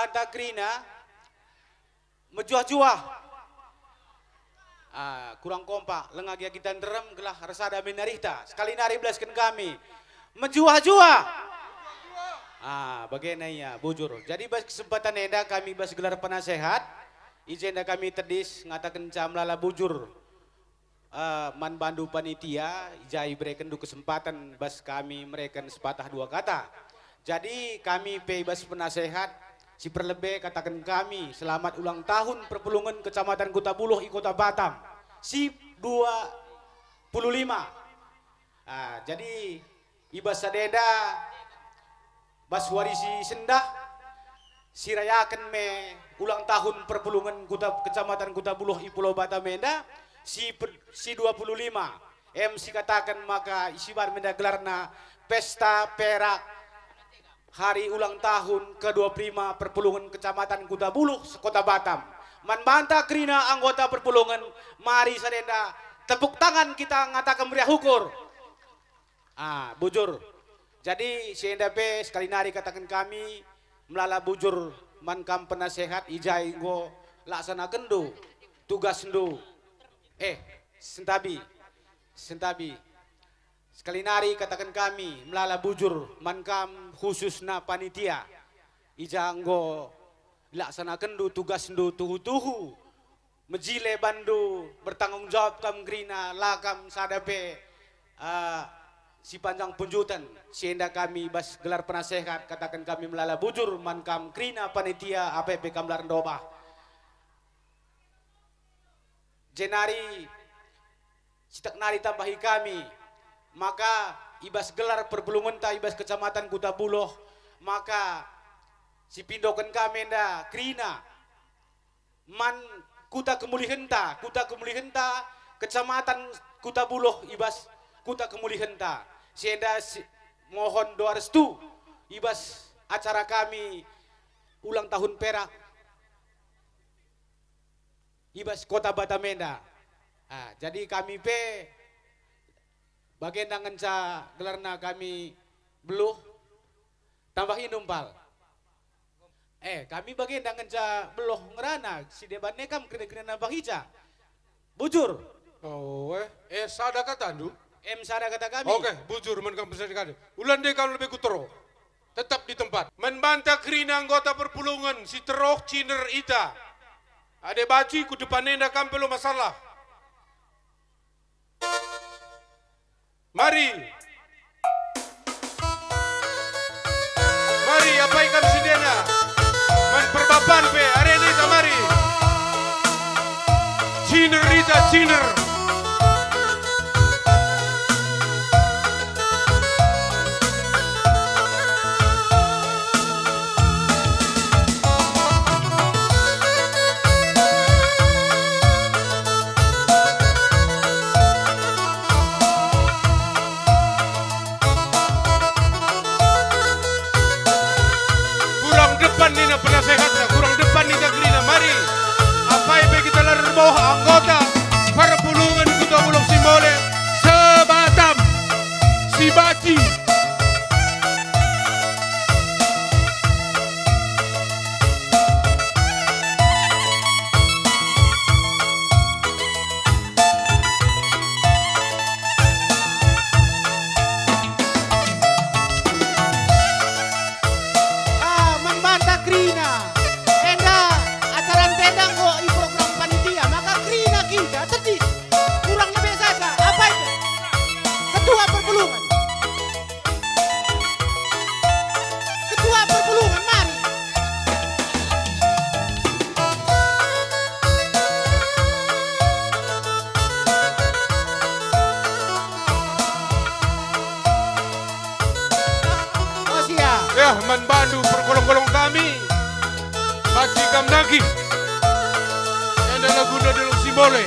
Banta Krina mejuah-juah. Kurang kompak, lengag ya kita derem gelah resada minarita. Sekali nari belaskan kami. Mejuah-juah. Bagaimana ya, bujur. Jadi bas kesempatan enda kami bas gelar penasehat. Izin kami terdis ngatakan camlala bujur. Man bandu panitia, ijai berikan du kesempatan bas kami mereka sepatah dua kata. Jadi kami bas penasehat si perlebih katakan kami selamat ulang tahun perpulungan Kecamatan Kuta Buluh i Kota Batam si 25. Jadi ibas sadeda bas warisi sendah sirayakan me ulang tahun perpulungan Kecamatan Kuta Buluh i Pulau Batam Menda si 25 MC katakan maka isibar menda gelarna pesta perak hari ulang tahun ke-25 perpulungan Kecamatan Kuta Buluh Kota Batam. Man Banta Krina anggota perpulungan, mari sadenda tepuk tangan kita ngatakan meriah hukur. Bujur. Jadi sienda pe sekali nari katakan kami melala bujur man kam penasehat ijai go laksana gendu tugas ndu. Sentabi. Sekali nari katakan kami melala bujur mankam khususna panitia. Ijanggo laksana kendu tugas ndu tuhu-tuhu. Mejile bandu bertanggung jawab kam grina lakam sadape si panjang punjutan. Sienda kami bas gelar penasehat katakan kami melala bujur mankam krina panitia APP Kamlar Ndobah. Jenari sitak nari tambahi kami maka ibas gelar perpulungan ta ibas Kecamatan Kuta Buluh maka si pindokan kami nda krina man kuta kemulihenta Kecamatan Kuta Buluh ibas kuta kemulihenta sienda mohon doa restu ibas acara kami ulang tahun perak ibas Kota Batamenda. Jadi kami bagian ngenca gelarna kami beluh tambahin numpal. Kami bagian ngenca beluh ngerana si debatnya kam kena bahica. Bujur. Sada kata andu. Sada kata kami. Oke, bujur men kam bisa dikade. Ulan de kam lebih kutero. Tetap di tempat. Membanta Krina anggota perpulungan si teroh ciner ita. Ade baci ku depannya ndak kampelo masalah. Mari apa ikan sidena man perbapan pe areni tamari ciner rita ciner penasehatnya kurang depan nih Grina. Mari apa yang kita lari bawah anggota perpulungan Kuta Buluh Simbole sebatam si baci man bandu pergolong-golong kami baci kam nagi yang dalam guna dalam simbole.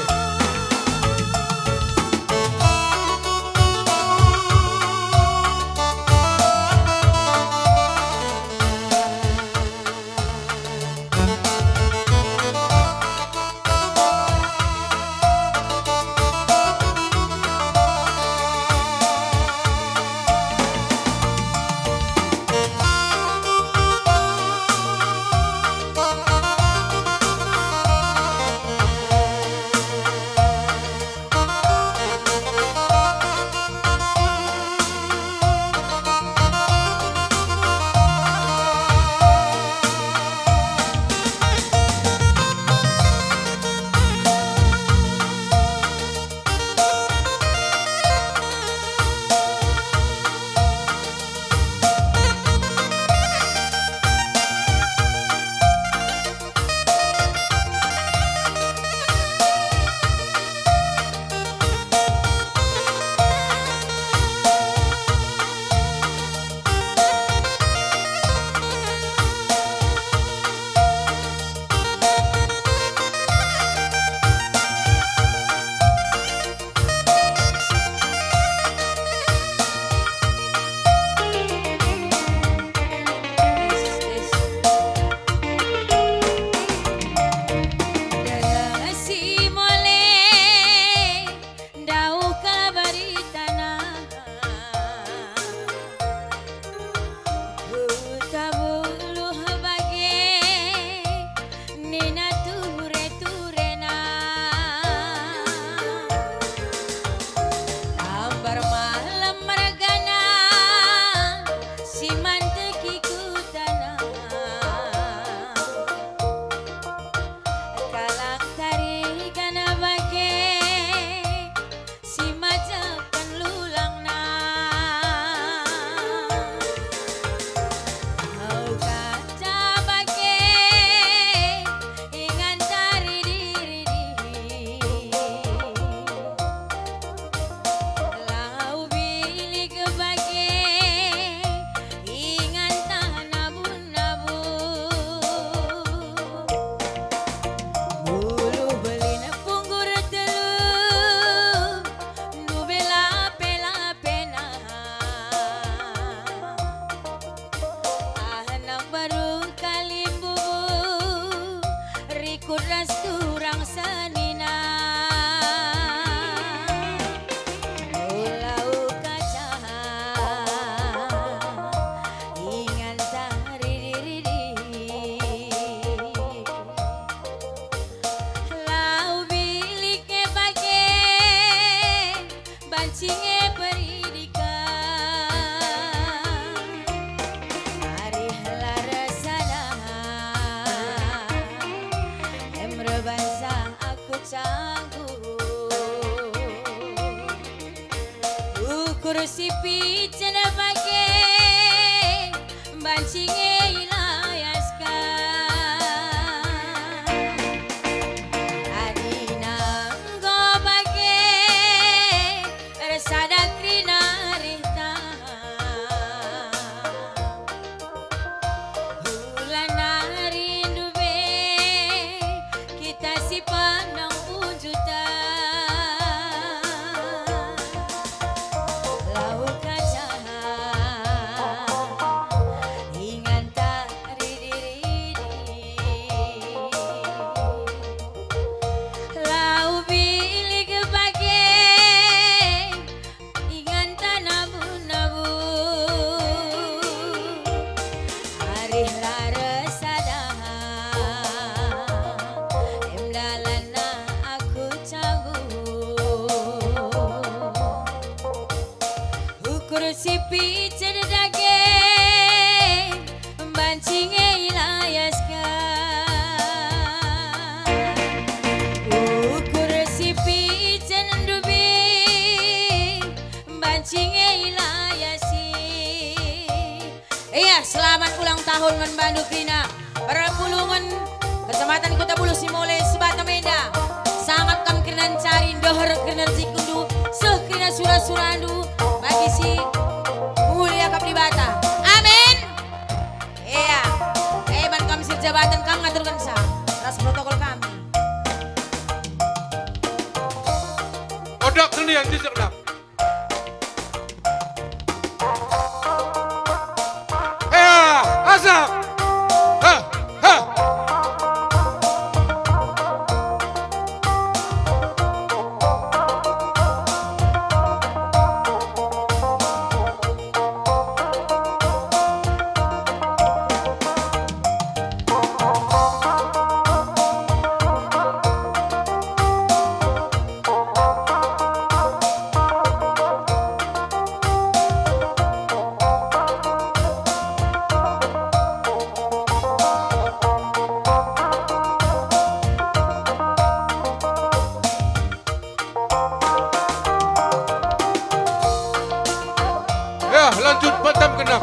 cerdas kurang senina ulau kaca ingan tari diri lau bilik ke bage bancinge kursi pijen pake bancinge ilayaskan adina go pake resada krina rita hulana rindu be kita si pandang wujudan kursi pijen dage bancinge ilayaskan kursi pijen dubi bancinge ilayasi. Iya, selamat ulang tahun ngan Bandu Krina Perpulungan Kecamatan Kota Bulu Simole Sebata Menda sangat kam krinan cari dohor krinan sikundu seh krina surah-surandu bagi si mulia kapribata. Amin. Iya. Ban kami sir jabatan kami ngaturkan sah. Ras protokol kami. Odak sendirian tidak nak. Asap. Ha, ha. Ya, lanjut Batam Kenang.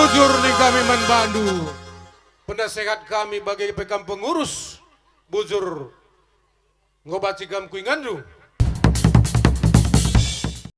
bujur nih kami manbandu. Penasehat kami bagi pekam pengurus bujur ngobaci kam kuingandu.